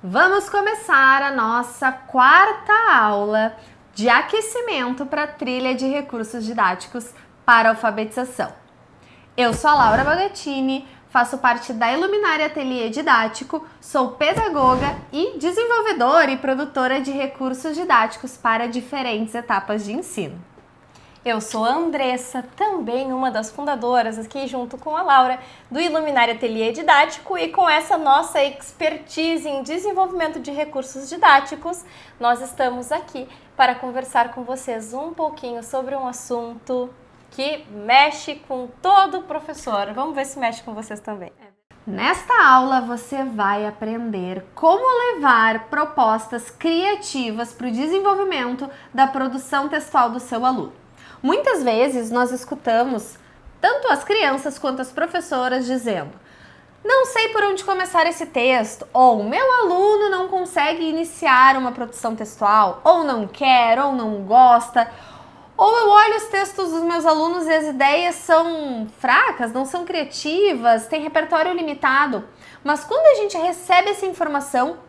Vamos começar a nossa quarta aula de aquecimento para a trilha de recursos didáticos para alfabetização. Eu sou a Laura Bagatini, faço parte da Iluminare Ateliê Didático, sou pedagoga e desenvolvedora e produtora de recursos didáticos para diferentes etapas de ensino. Eu sou a Andressa, também uma das fundadoras aqui junto com a Laura do Iluminare Ateliê Didático, e com essa nossa expertise em desenvolvimento de recursos didáticos, nós estamos aqui para conversar com vocês um pouquinho sobre um assunto que mexe com todo professor. Vamos ver se mexe com vocês também. Nesta aula você vai aprender como levar propostas criativas para o desenvolvimento da produção textual do seu aluno. Muitas vezes nós escutamos tanto as crianças quanto as professoras dizendo: não sei por onde começar esse texto, ou meu aluno não consegue iniciar uma produção textual, ou não quer, ou não gosta, ou eu olho os textos dos meus alunos e as ideias são fracas, não são criativas, tem repertório limitado. Mas quando a gente recebe essa informação,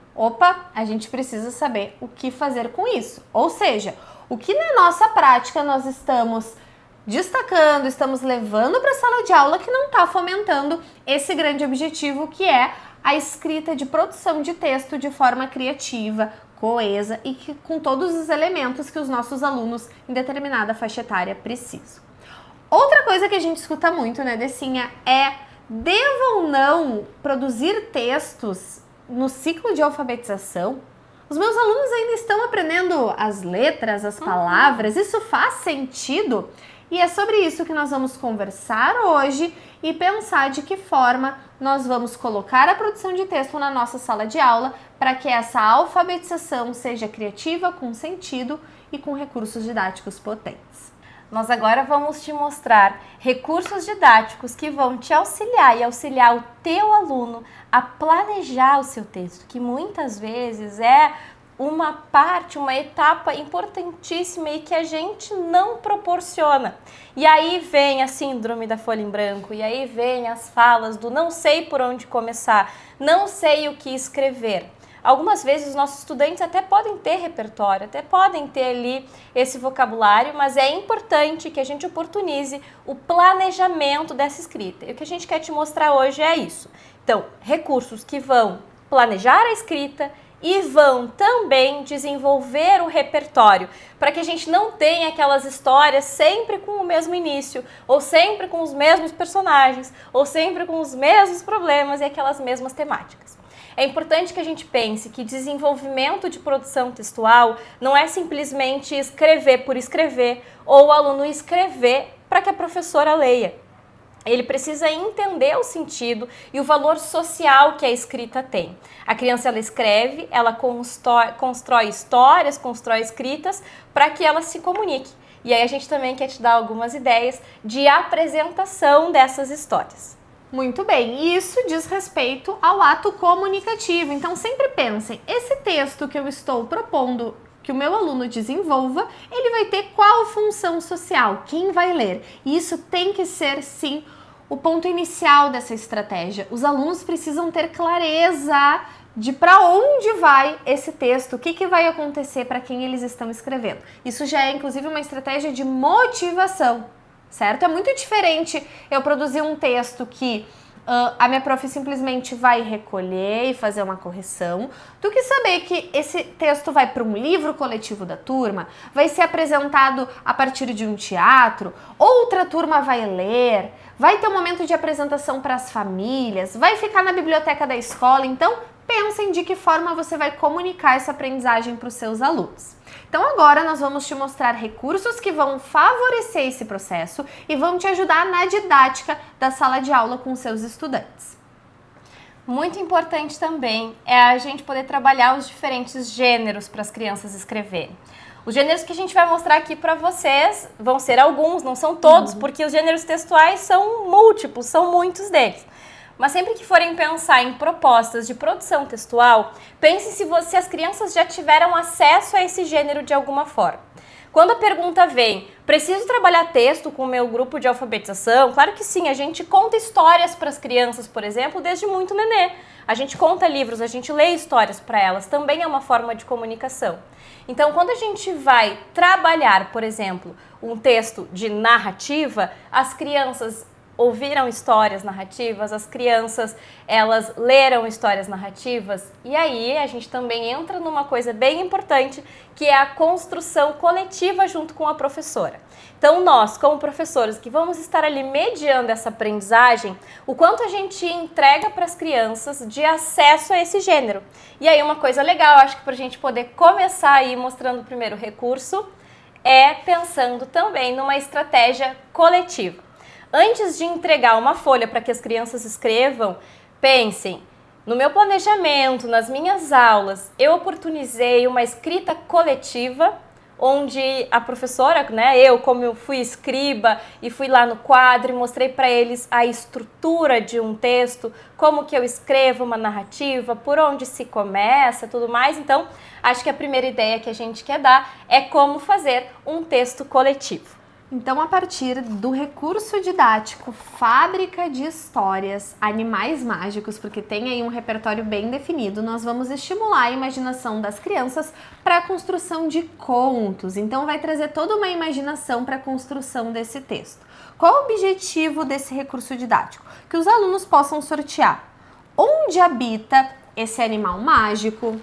a gente precisa saber o que fazer com isso. Ou seja, o que na nossa prática nós estamos destacando, estamos levando para a sala de aula que não está fomentando esse grande objetivo, que é a escrita de produção de texto de forma criativa, coesa e com todos os elementos que os nossos alunos em determinada faixa etária precisam. Outra coisa que a gente escuta muito, né, Decinha, é: devo ou não produzir textos no ciclo de alfabetização? Os meus alunos ainda estão aprendendo as letras, as palavras, isso faz sentido? E é sobre isso que nós vamos conversar hoje e pensar de que forma nós vamos colocar a produção de texto na nossa sala de aula para que essa alfabetização seja criativa, com sentido e com recursos didáticos potentes. Nós agora vamos te mostrar recursos didáticos que vão te auxiliar e auxiliar o teu aluno a planejar o seu texto, que muitas vezes é uma parte, uma etapa importantíssima e que a gente não proporciona. E aí vem a síndrome da folha em branco, e aí vem as falas do não sei por onde começar, não sei o que escrever. Algumas vezes os nossos estudantes até podem ter repertório, até podem ter ali esse vocabulário, mas é importante que a gente oportunize o planejamento dessa escrita. E o que a gente quer te mostrar hoje é isso. Então, recursos que vão planejar a escrita e vão também desenvolver o repertório, para que a gente não tenha aquelas histórias sempre com o mesmo início, ou sempre com os mesmos personagens, ou sempre com os mesmos problemas e aquelas mesmas temáticas. É importante que a gente pense que desenvolvimento de produção textual não é simplesmente escrever por escrever ou o aluno escrever para que a professora leia. Ele precisa entender o sentido e o valor social que a escrita tem. A criança, ela escreve, ela constrói histórias, constrói escritas para que ela se comunique. E aí a gente também quer te dar algumas ideias de apresentação dessas histórias. Muito bem, e isso diz respeito ao ato comunicativo. Então sempre pensem, esse texto que eu estou propondo que o meu aluno desenvolva, ele vai ter qual função social? Quem vai ler? E isso tem que ser, sim, o ponto inicial dessa estratégia. Os alunos precisam ter clareza de para onde vai esse texto, o que vai acontecer para quem eles estão escrevendo. Isso já é, inclusive, uma estratégia de motivação, certo? É muito diferente eu produzir um texto que a minha prof simplesmente vai recolher e fazer uma correção, do que saber que esse texto vai para um livro coletivo da turma, vai ser apresentado a partir de um teatro, outra turma vai ler, vai ter um momento de apresentação para as famílias, vai ficar na biblioteca da escola. Então, pensem de que forma você vai comunicar essa aprendizagem para os seus alunos. Então agora nós vamos te mostrar recursos que vão favorecer esse processo e vão te ajudar na didática da sala de aula com seus estudantes. Muito importante também é a gente poder trabalhar os diferentes gêneros para as crianças escreverem. Os gêneros que a gente vai mostrar aqui para vocês vão ser alguns, não são todos, porque os gêneros textuais são múltiplos, são muitos deles. Mas sempre que forem pensar em propostas de produção textual, pense se as crianças já tiveram acesso a esse gênero de alguma forma. Quando a pergunta vem, preciso trabalhar texto com o meu grupo de alfabetização? Claro que sim, a gente conta histórias para as crianças, por exemplo, desde muito nenê. A gente conta livros, a gente lê histórias para elas, também é uma forma de comunicação. Então, quando a gente vai trabalhar, por exemplo, um texto de narrativa, as crianças ouviram histórias narrativas, as crianças, elas leram histórias narrativas, e aí a gente também entra numa coisa bem importante, que é a construção coletiva junto com a professora. Então nós, como professores, que vamos estar ali mediando essa aprendizagem, o quanto a gente entrega para as crianças de acesso a esse gênero. E aí uma coisa legal, acho que para a gente poder começar aí mostrando o primeiro recurso, é pensando também numa estratégia coletiva. Antes de entregar uma folha para que as crianças escrevam, pensem, no meu planejamento, nas minhas aulas, eu oportunizei uma escrita coletiva, onde a professora, né, eu como eu fui escriba e fui lá no quadro e mostrei para eles a estrutura de um texto, como que eu escrevo uma narrativa, por onde se começa, tudo mais. Então, acho que a primeira ideia que a gente quer dar é como fazer um texto coletivo. Então, a partir do recurso didático Fábrica de Histórias, Animais Mágicos, porque tem aí um repertório bem definido, nós vamos estimular a imaginação das crianças para a construção de contos. Então, vai trazer toda uma imaginação para a construção desse texto. Qual o objetivo desse recurso didático? Que os alunos possam sortear onde habita esse animal mágico,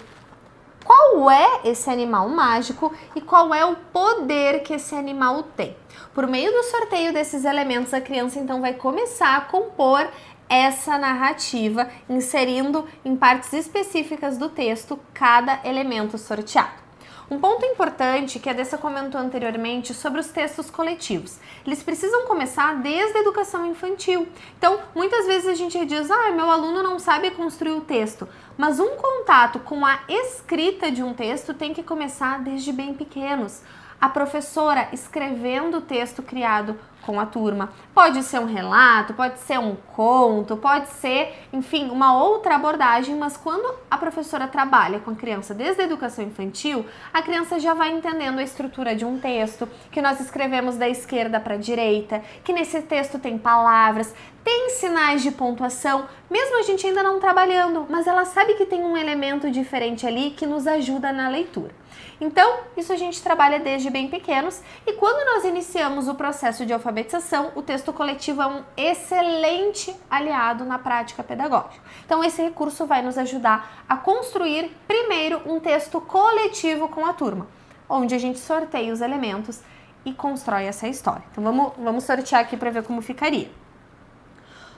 qual é esse animal mágico e qual é o poder que esse animal tem. Por meio do sorteio desses elementos, a criança então vai começar a compor essa narrativa, inserindo em partes específicas do texto cada elemento sorteado. Um ponto importante que a Dessa comentou anteriormente sobre os textos coletivos. Eles precisam começar desde a educação infantil. Então, muitas vezes a gente diz, meu aluno não sabe construir o texto. Mas um contato com a escrita de um texto tem que começar desde bem pequenos. A professora escrevendo o texto criado com a turma. Pode ser um relato, pode ser um conto, pode ser, enfim, uma outra abordagem, mas quando a professora trabalha com a criança desde a educação infantil, a criança já vai entendendo a estrutura de um texto, que nós escrevemos da esquerda para a direita, que nesse texto tem palavras, tem sinais de pontuação, mesmo a gente ainda não trabalhando, mas ela sabe que tem um elemento diferente ali que nos ajuda na leitura. Então, isso a gente trabalha desde bem pequenos e quando nós iniciamos o processo de alfabetização, o texto coletivo é um excelente aliado na prática pedagógica. Então, esse recurso vai nos ajudar a construir, primeiro, um texto coletivo com a turma, onde a gente sorteia os elementos e constrói essa história. Então, vamos sortear aqui para ver como ficaria.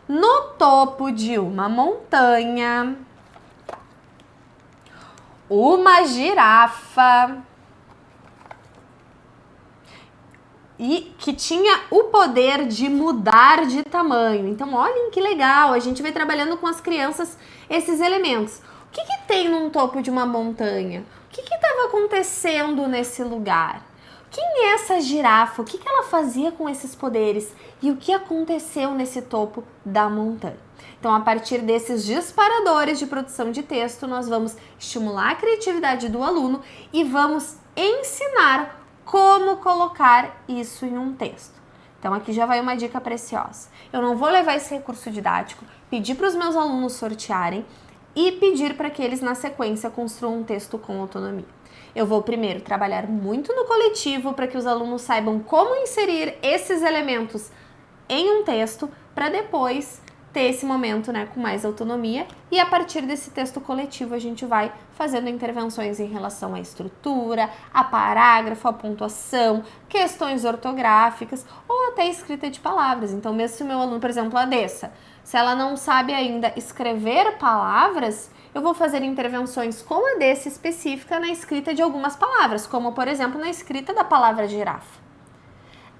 No topo de uma montanha, uma girafa e que tinha o poder de mudar de tamanho. Então, olhem que legal, a gente vai trabalhando com as crianças esses elementos. O que tem no topo de uma montanha? O que estava acontecendo nesse lugar? Quem é essa girafa? O que ela fazia com esses poderes? E o que aconteceu nesse topo da montanha? Então, a partir desses disparadores de produção de texto, nós vamos estimular a criatividade do aluno e vamos ensinar como colocar isso em um texto. Então, aqui já vai uma dica preciosa. Eu não vou levar esse recurso didático, pedir para os meus alunos sortearem e pedir para que eles, na sequência, construam um texto com autonomia. Eu vou primeiro trabalhar muito no coletivo para que os alunos saibam como inserir esses elementos em um texto para depois ter esse momento, né, com mais autonomia e a partir desse texto coletivo a gente vai fazendo intervenções em relação à estrutura, a parágrafo, a pontuação, questões ortográficas ou até escrita de palavras. Então, mesmo se o meu aluno, por exemplo, a Dessa, se ela não sabe ainda escrever palavras, eu vou fazer intervenções com a Dessa específica na escrita de algumas palavras, como, por exemplo, na escrita da palavra girafa.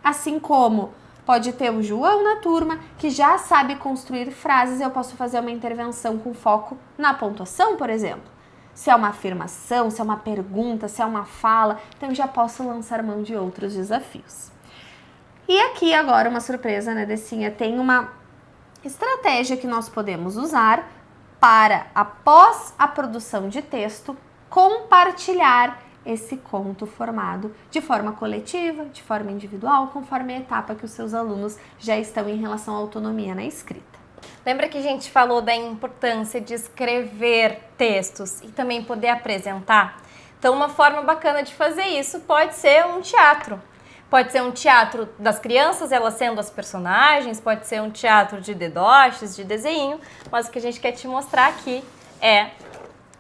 Assim como pode ter o João na turma, que já sabe construir frases, eu posso fazer uma intervenção com foco na pontuação, por exemplo. Se é uma afirmação, se é uma pergunta, se é uma fala, então eu já posso lançar mão de outros desafios. E aqui agora uma surpresa, né, Dessinha? Tem uma estratégia que nós podemos usar para, após a produção de texto, compartilhar esse conto formado de forma coletiva, de forma individual, conforme a etapa que os seus alunos já estão em relação à autonomia na escrita. Lembra que a gente falou da importância de escrever textos e também poder apresentar? Então, uma forma bacana de fazer isso pode ser um teatro. Pode ser um teatro das crianças, elas sendo as personagens, pode ser um teatro de dedoches, de desenho, mas o que a gente quer te mostrar aqui é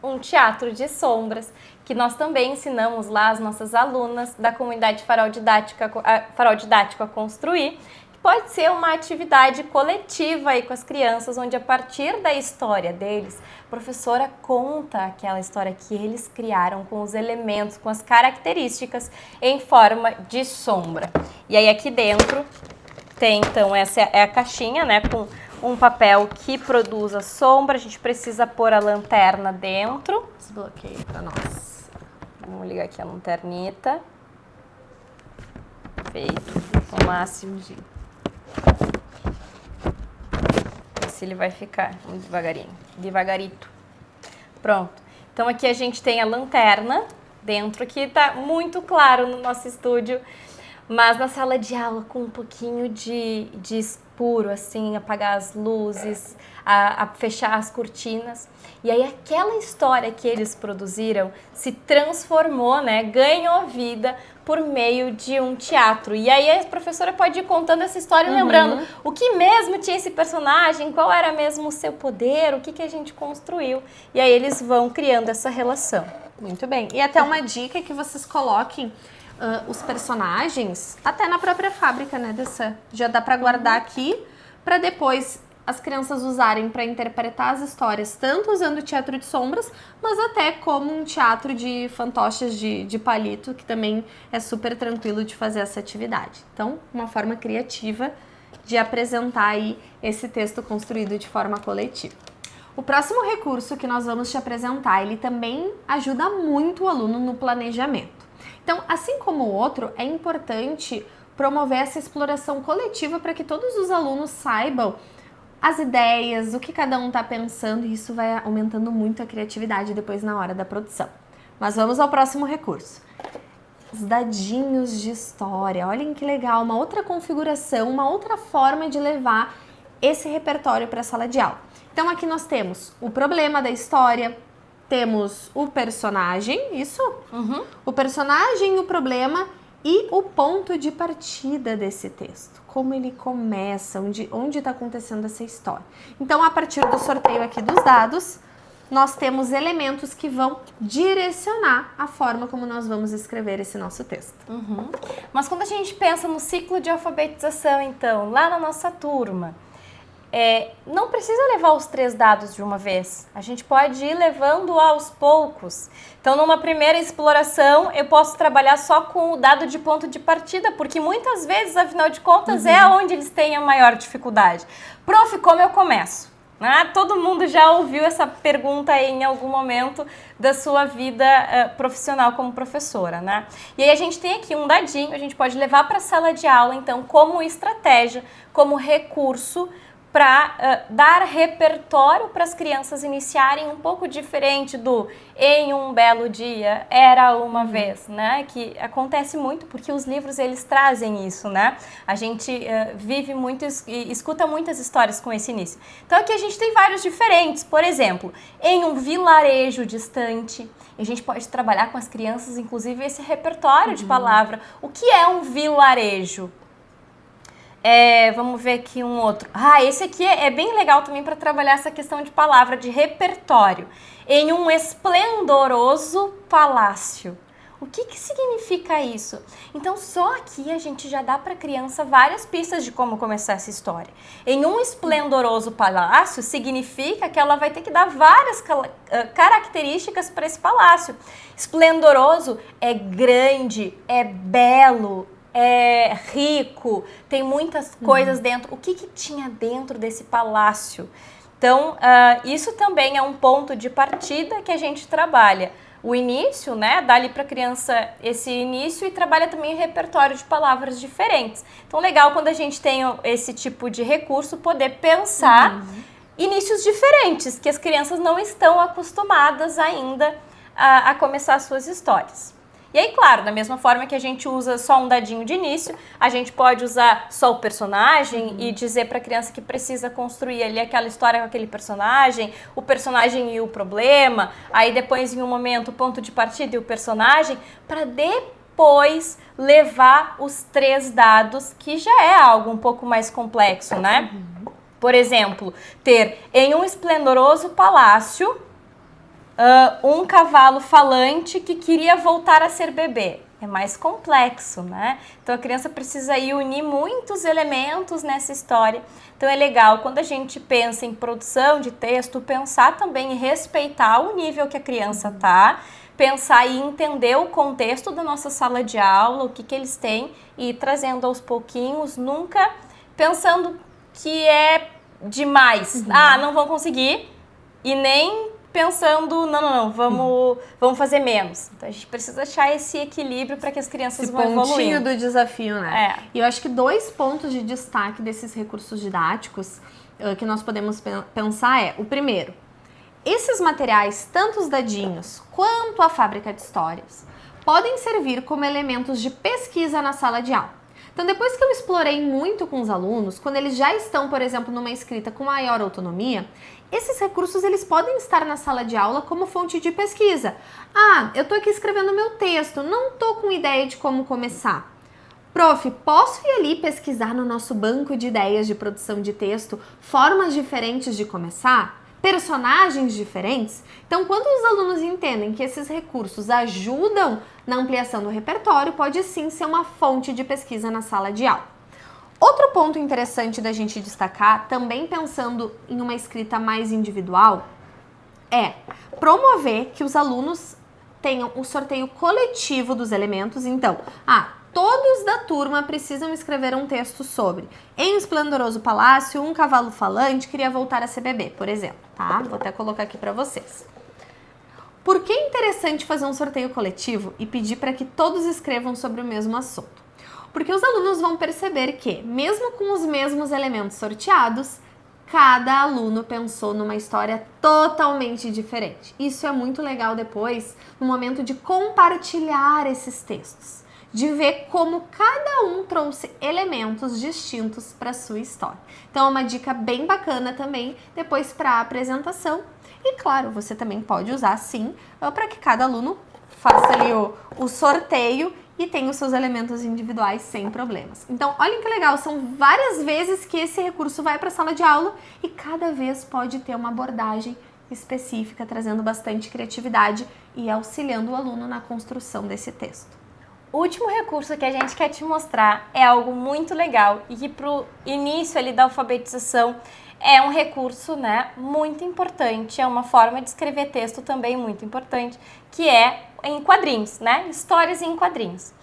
um teatro de sombras, que nós também ensinamos lá as nossas alunas da comunidade Farol Didático a construir. Pode ser uma atividade coletiva aí com as crianças, onde a partir da história deles, a professora conta aquela história que eles criaram com os elementos, com as características em forma de sombra. E aí aqui dentro tem, então, essa é a caixinha, né, com um papel que produz a sombra. A gente precisa pôr a lanterna dentro. Desbloqueio para nós. Vamos ligar aqui a lanternita. Feito. O máximo de... se ele vai ficar muito devagarinho, devagarito. Pronto. Então aqui a gente tem a lanterna dentro, aqui tá muito claro no nosso estúdio, mas na sala de aula com um pouquinho de escuro, assim, apagar as luzes, a fechar as cortinas. E aí aquela história que eles produziram se transformou, né, ganhou vida por meio de um teatro. E aí a professora pode ir contando essa história, lembrando o que mesmo tinha esse personagem, qual era mesmo o seu poder, o que a gente construiu. E aí eles vão criando essa relação. Muito bem. E até uma dica é que vocês coloquem os personagens até na própria fábrica, né, já dá para guardar aqui, para depois as crianças usarem para interpretar as histórias, tanto usando o teatro de sombras, mas até como um teatro de fantoches de palito, que também é super tranquilo de fazer essa atividade. Então, uma forma criativa de apresentar aí esse texto construído de forma coletiva. O próximo recurso que nós vamos te apresentar, ele também ajuda muito o aluno no planejamento. Então, assim como o outro, é importante promover essa exploração coletiva para que todos os alunos saibam as ideias, o que cada um está pensando, e isso vai aumentando muito a criatividade depois na hora da produção. Mas vamos ao próximo recurso. Os dadinhos de história. Olhem que legal, uma outra configuração, uma outra forma de levar esse repertório para a sala de aula. Então aqui nós temos o problema da história, temos o personagem, isso? O personagem, o problema e o ponto de partida desse texto. Como ele começa, onde está acontecendo essa história. Então, a partir do sorteio aqui dos dados, nós temos elementos que vão direcionar a forma como nós vamos escrever esse nosso texto. Mas quando a gente pensa no ciclo de alfabetização, então, lá na nossa turma, não precisa levar os 3 dados de uma vez. A gente pode ir levando aos poucos. Então, numa primeira exploração, eu posso trabalhar só com o dado de ponto de partida, porque muitas vezes, afinal de contas, é onde eles têm a maior dificuldade. Prof, como eu começo? Todo mundo já ouviu essa pergunta aí em algum momento da sua vida profissional como professora, né? E aí a gente tem aqui um dadinho, a gente pode levar para a sala de aula, então, como estratégia, como recurso, para dar repertório para as crianças iniciarem um pouco diferente do em um belo dia, era uma vez, né? Que acontece muito porque os livros, eles trazem isso, né? A gente vive muito e escuta muitas histórias com esse início. Então aqui a gente tem vários diferentes, por exemplo, em um vilarejo distante. A gente pode trabalhar com as crianças, inclusive, esse repertório de palavra. O que é um vilarejo? Vamos ver aqui um outro. Esse aqui é bem legal também para trabalhar essa questão de palavra, de repertório. Em um esplendoroso palácio. O que significa isso? Então, só aqui a gente já dá para a criança várias pistas de como começar essa história. Em um esplendoroso palácio significa que ela vai ter que dar várias características para esse palácio. Esplendoroso é grande, é belo, é rico, tem muitas coisas dentro. O que tinha dentro desse palácio? Então, isso também é um ponto de partida que a gente trabalha. O início, né, dá ali para a criança esse início e trabalha também o repertório de palavras diferentes. Então, legal quando a gente tem esse tipo de recurso, poder pensar inícios diferentes, que as crianças não estão acostumadas ainda a começar as suas histórias. E aí, claro, da mesma forma que a gente usa só um dadinho de início, a gente pode usar só o personagem e dizer para a criança que precisa construir ali aquela história com aquele personagem, o personagem e o problema, aí depois em um momento o ponto de partida e o personagem, para depois levar os 3 dados, que já é algo um pouco mais complexo, né? Por exemplo, ter em um esplendoroso palácio um cavalo falante que queria voltar a ser bebê. É mais complexo, né? Então a criança precisa aí unir muitos elementos nessa história. Então é legal, quando a gente pensa em produção de texto, pensar também em respeitar o nível que a criança tá, pensar e entender o contexto da nossa sala de aula, o que que eles têm, e ir trazendo aos pouquinhos, nunca pensando que é demais. Não vão conseguir, e nem pensando, não, vamos fazer menos. Então a gente precisa achar esse equilíbrio para que as crianças vão evoluindo. Esse pontinho do desafio, né? E eu acho que 2 pontos de destaque desses recursos didáticos que nós podemos pensar é, o primeiro, esses materiais, tanto os dadinhos quanto a fábrica de histórias, podem servir como elementos de pesquisa na sala de aula. Então, depois que eu explorei muito com os alunos, quando eles já estão, por exemplo, numa escrita com maior autonomia, esses recursos eles podem estar na sala de aula como fonte de pesquisa. Eu tô aqui escrevendo meu texto, não tô com ideia de como começar. Prof, posso ir ali pesquisar no nosso banco de ideias de produção de texto formas diferentes de começar? Personagens diferentes? Então, quando os alunos entendem que esses recursos ajudam na ampliação do repertório, pode sim ser uma fonte de pesquisa na sala de aula. Outro ponto interessante da gente destacar, também pensando em uma escrita mais individual, é promover que os alunos tenham um sorteio coletivo dos elementos. Então, todos da turma precisam escrever um texto sobre em um esplendoroso palácio, um cavalo falante queria voltar a ser bebê, por exemplo, tá? Vou até colocar aqui para vocês. Por que é interessante fazer um sorteio coletivo e pedir para que todos escrevam sobre o mesmo assunto? Porque os alunos vão perceber que, mesmo com os mesmos elementos sorteados, cada aluno pensou numa história totalmente diferente. Isso é muito legal depois, no momento de compartilhar esses textos, de ver como cada um trouxe elementos distintos para a sua história. Então é uma dica bem bacana também depois para a apresentação. E claro, você também pode usar sim para que cada aluno faça ali o sorteio e tenha os seus elementos individuais sem problemas. Então, olhem que legal, são várias vezes que esse recurso vai para a sala de aula e cada vez pode ter uma abordagem específica, trazendo bastante criatividade e auxiliando o aluno na construção desse texto. O último recurso que a gente quer te mostrar é algo muito legal e que para o início ali da alfabetização é um recurso, né, muito importante, é uma forma de escrever texto também muito importante, que é em quadrinhos, né, histórias em quadrinhos.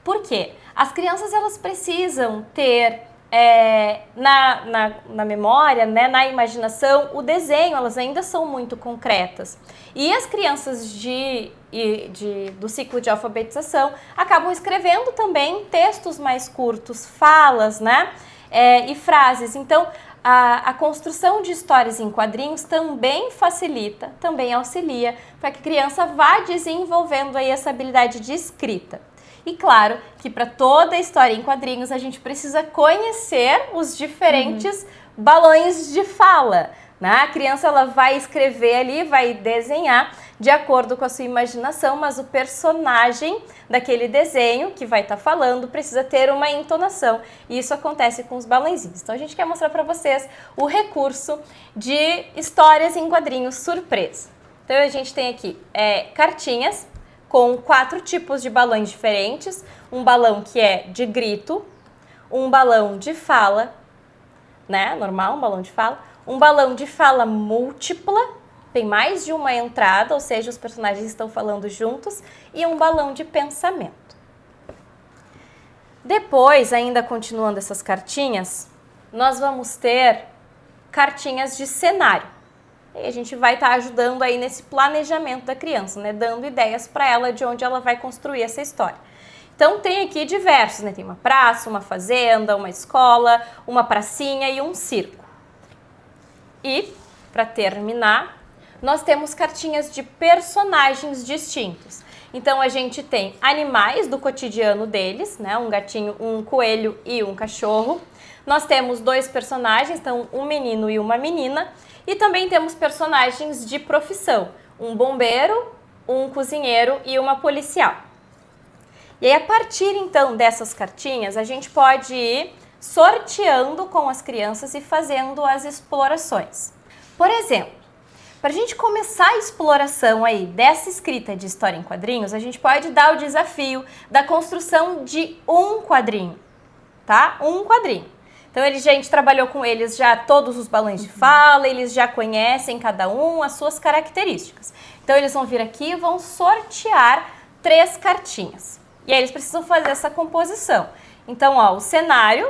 Por quê? As crianças elas precisam ter na memória, né, na imaginação, o desenho, elas ainda são muito concretas. E as crianças do ciclo de alfabetização acabam escrevendo também textos mais curtos, falas, né, e frases. Então, a construção de histórias em quadrinhos também facilita, também auxilia para que a criança vá desenvolvendo aí essa habilidade de escrita. E claro que para toda a história em quadrinhos a gente precisa conhecer os diferentes balões de fala, né? A criança ela vai escrever ali, vai desenhar de acordo com a sua imaginação, mas o personagem daquele desenho que vai estar falando precisa ter uma entonação. E isso acontece com os balãozinhos. Então a gente quer mostrar para vocês o recurso de histórias em quadrinhos surpresa. Então a gente tem aqui cartinhas com 4 tipos de balões diferentes. Um balão que é de grito, um balão de fala, né? Normal, um balão de fala. Um balão de fala múltipla, tem mais de uma entrada, ou seja, os personagens estão falando juntos, e um balão de pensamento. Depois, ainda continuando essas cartinhas, nós vamos ter cartinhas de cenário. E a gente vai estar ajudando aí nesse planejamento da criança, né? Dando ideias para ela de onde ela vai construir essa história. Então tem aqui diversos, né? Tem uma praça, uma fazenda, uma escola, uma pracinha e um circo. E, para terminar, nós temos cartinhas de personagens distintos. Então a gente tem animais do cotidiano deles, né? Um gatinho, um coelho e um cachorro. Nós temos 2 personagens, então um menino e uma menina. E também temos personagens de profissão, um bombeiro, um cozinheiro e uma policial. E aí, a partir então dessas cartinhas, a gente pode ir sorteando com as crianças e fazendo as explorações. Por exemplo, para a gente começar a exploração aí dessa escrita de história em quadrinhos, a gente pode dar o desafio da construção de um quadrinho, tá? Um quadrinho. Então, a gente trabalhou com eles já todos os balões de fala, eles já conhecem cada um as suas características. Então, eles vão vir aqui e vão sortear 3 cartinhas. E aí, eles precisam fazer essa composição. Então, ó, o cenário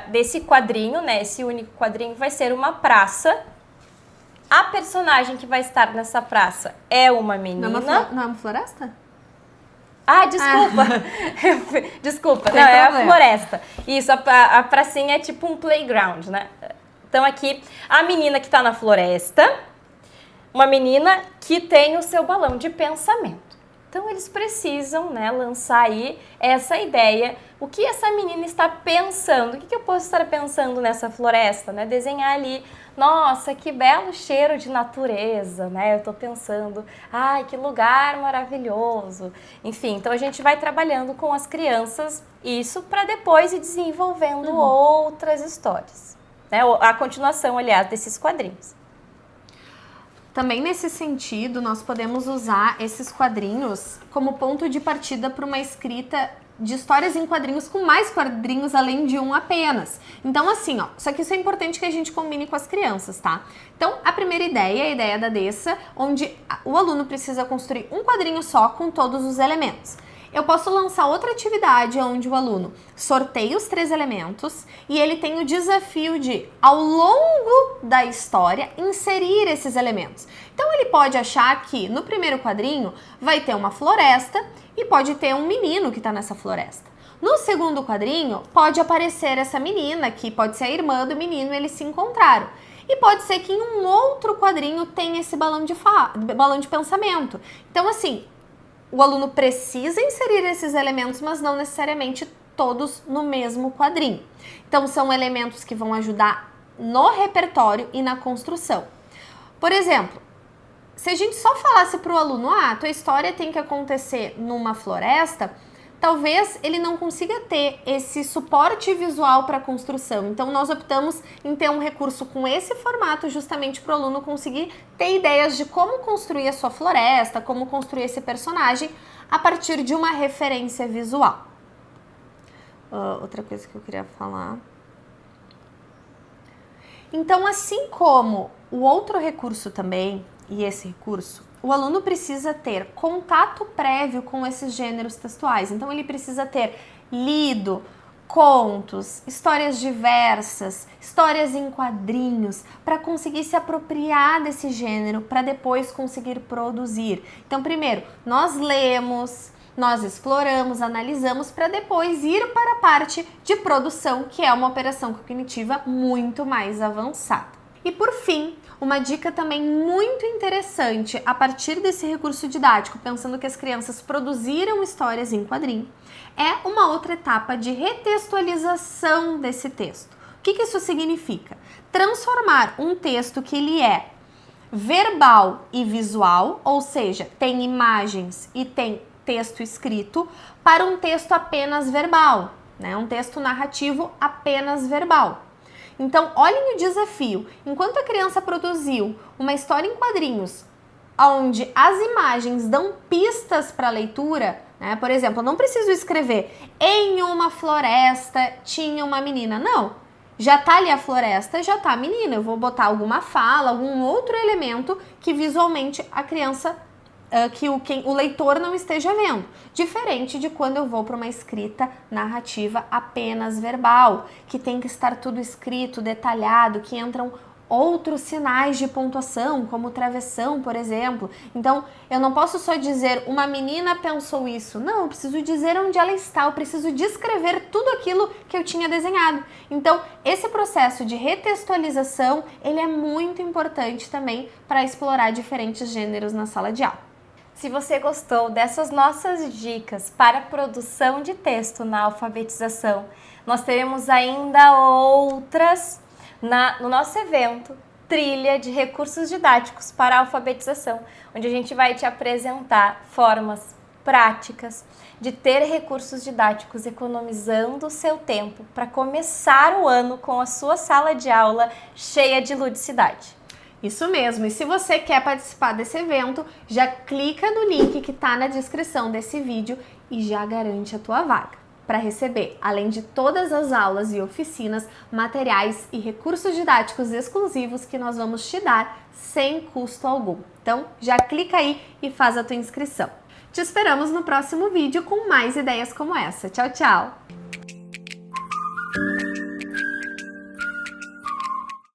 desse quadrinho, né, esse único quadrinho, vai ser uma praça. A personagem que vai estar nessa praça é uma menina. Não é uma floresta? Ah, desculpa. Desculpa, não, é a floresta. Isso, a pracinha é tipo um playground, né? Então aqui, a menina que tá na floresta, uma menina que tem o seu balão de pensamento. Então eles precisam, né, lançar aí essa ideia. O que essa menina está pensando? O que eu posso estar pensando nessa floresta, né? Desenhar ali, nossa, que belo cheiro de natureza, né? Eu estou pensando, ai, que lugar maravilhoso. Enfim, então a gente vai trabalhando com as crianças isso para depois ir desenvolvendo outras histórias, né? A continuação, aliás, desses quadrinhos. Também nesse sentido, nós podemos usar esses quadrinhos como ponto de partida para uma escrita de histórias em quadrinhos com mais quadrinhos além de um apenas. Então assim, ó, só que isso é importante que a gente combine com as crianças, tá? Então a primeira ideia é a ideia da Dessa, onde o aluno precisa construir um quadrinho só com todos os elementos. Eu posso lançar outra atividade onde o aluno sorteia os 3 elementos e ele tem o desafio de, ao longo da história, inserir esses elementos. Então ele pode achar que no primeiro quadrinho vai ter uma floresta e pode ter um menino que está nessa floresta. No segundo quadrinho pode aparecer essa menina, que pode ser a irmã do menino, eles se encontraram. E pode ser que em um outro quadrinho tenha esse balão de pensamento. Então assim, o aluno precisa inserir esses elementos, mas não necessariamente todos no mesmo quadrinho. Então, são elementos que vão ajudar no repertório e na construção. Por exemplo, se a gente só falasse para o aluno, tua história tem que acontecer numa floresta, talvez ele não consiga ter esse suporte visual para a construção. Então, nós optamos em ter um recurso com esse formato justamente para o aluno conseguir ter ideias de como construir a sua floresta, como construir esse personagem a partir de uma referência visual. Outra coisa que eu queria falar. Então, assim como o outro recurso também, e esse recurso, o aluno precisa ter contato prévio com esses gêneros textuais. Então, ele precisa ter lido contos, histórias diversas, histórias em quadrinhos, para conseguir se apropriar desse gênero, para depois conseguir produzir. Então, primeiro, nós lemos, nós exploramos, analisamos, para depois ir para a parte de produção, que é uma operação cognitiva muito mais avançada. E por fim, uma dica também muito interessante a partir desse recurso didático, pensando que as crianças produziram histórias em quadrinho, é uma outra etapa de retextualização desse texto. O que isso significa? Transformar um texto que ele é verbal e visual, ou seja, tem imagens e tem texto escrito, para um texto apenas verbal, né? Um texto narrativo apenas verbal. Então, olhem o desafio. Enquanto a criança produziu uma história em quadrinhos, onde as imagens dão pistas para a leitura, né? Por exemplo, eu não preciso escrever em uma floresta tinha uma menina. Não, já tá ali a floresta, já tá a menina. Eu vou botar alguma fala, algum outro elemento que visualmente a criança, o leitor não esteja vendo. Diferente de quando eu vou para uma escrita narrativa apenas verbal, que tem que estar tudo escrito, detalhado, que entram outros sinais de pontuação, como travessão, por exemplo. Então, eu não posso só dizer, uma menina pensou isso. Não, eu preciso dizer onde ela está, eu preciso descrever tudo aquilo que eu tinha desenhado. Então, esse processo de retextualização, ele é muito importante também para explorar diferentes gêneros na sala de aula. Se você gostou dessas nossas dicas para produção de texto na alfabetização, nós teremos ainda outras no nosso evento Trilha de Recursos Didáticos para a Alfabetização, onde a gente vai te apresentar formas práticas de ter recursos didáticos economizando o seu tempo para começar o ano com a sua sala de aula cheia de ludicidade. Isso mesmo, e se você quer participar desse evento, já clica no link que está na descrição desse vídeo e já garante a tua vaga para receber, além de todas as aulas e oficinas, materiais e recursos didáticos exclusivos que nós vamos te dar sem custo algum. Então, já clica aí e faz a tua inscrição. Te esperamos no próximo vídeo com mais ideias como essa. Tchau, tchau!